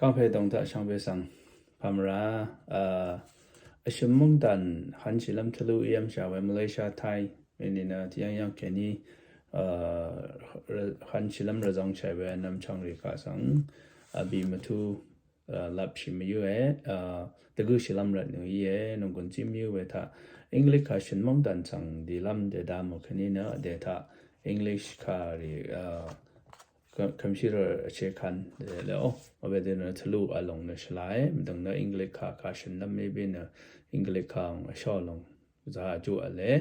刚培动的上北上，帕姆拉什么单韩起lâm thlu em sao về Malaysia Thái nên là tiếng yang cái ni Han chỉ lâm ra dòng chạy về nằm trong rì cả sang bị mà thu lập chỉ mà yêu từ cứ chỉ lâm ra nữa ye nông quân chim yêu về thà English cả xin mong đàn sang đi lâm để đam một cái ni nữa để thà English cả rì computer chế khăn để lỡ ở bên đó thlu ở lòng nó slide mình nó English cả xin lâm maybe nó English cả short lòng za chu ở lẽ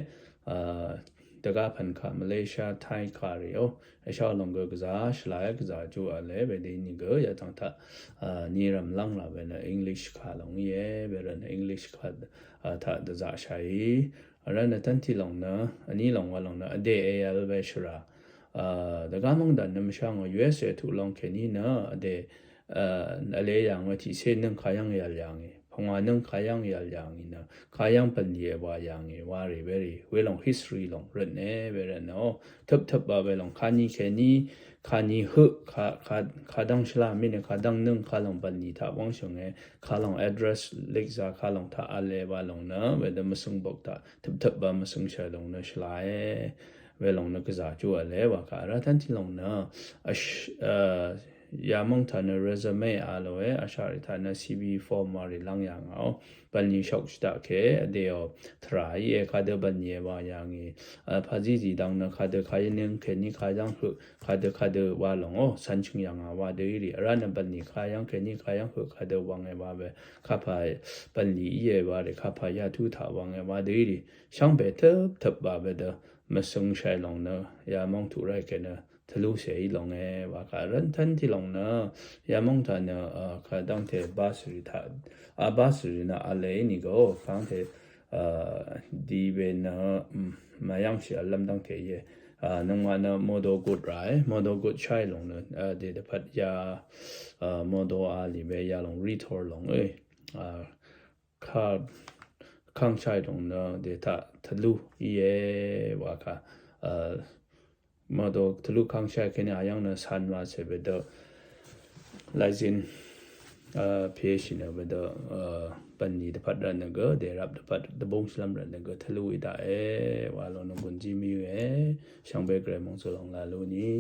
ตะกาพันคามาเลเซียไทยคาริโอไอชอบลงก็กระชลายกระจูอะไรแบบนี้ก็อย่าต้องท่านี่รำลังละเป็นอังกฤษคาลงเย่เป็นอังกฤษคาท่าจะจะใช้อะไรนั่นทันทีลงนะอันนี้ลงว่าลงนะเดย์เอลเวชระตะกามองดันน้ำช่างว่า USA ถูกลงแค่นี้นะเดอะไรอย่างว่าที่เส้นนึงขายังอย่างงี้พงานึงขายังอย่างงี้นะขายังเป็นเย่ว่าอย่างงี้ว่าเรื่อยๆเวลา history ลงเรื่องนี้เวลาเนาะทับว่าเวลาขานี้แค่นี้ขานี้หึขาดังฉลาดไม่เนี่ยขาดังนึงขาลงเป็นนี่ถ้าว่างชงเงี้ยขาลง address เล็กจากขาลงถ้าอะไรว่าลงเนาะเวลามาส่งบอกถ้าทับว่ามาส่งเชิญลงเนาะฉลาดเวลาเราก็จะจู่อะไรว่าการทันที่ลงเนาะยามองท่านเรซูเม่อะไรอาชาริท่าน CV form มาริลังอย่างเอาบันนี้ชกสตาร์เคเดียวทรายข้าเดบันนี้ว่าอย่างงี้พอจีดังนะข้าเดข้ายังแค่นี้ข้ายังคือข้าเดว่าลงสันชิงอย่างว่าเดี๋ยวนี้ร้านบันนี้ข้ายังแค่นี้ข้ายังคือข้าเดว่าไงว่าแบบข้าพายบันนี้ว่าเลยข้าพายาทุถาว่าไงว่าเดี๋ยวนี้ช่างเบทับว่าแบบเดมาส่งใช้ลงเนอะยามองถูกไรกันเนอะทะลุเสียลงว่าการันทันที่ลงเนอะยามองท่านเนอะข้าต้องเทบาสุริท่าบาสุรินะอะไรนี่ก็ฟังเทดีเวนเนอะมายังเสียลำต้องเทเยนังวันเนอะโมโดกุดไรโมโดกุดใช้ลงเนอะเดี๋ยวพัดยาโมโดอาลีเบียลงรีทอร์ลงข้าข้างใช้ลงเนอะเดี๋ยวทะลุว่าค่ะมาดูทะลุข้างใช้แค่นี้ยังนะสันว่าเสพเดอไลซินเพชเนเวเดอปันนี้เดพัดรันเนก็เดรับเดพัดเดบงสลัมรันเนก็ทะลุอีได้ว่าเราหนุ่มคนจีมิวช่างเบเกอร์มองสลองลาลูนี้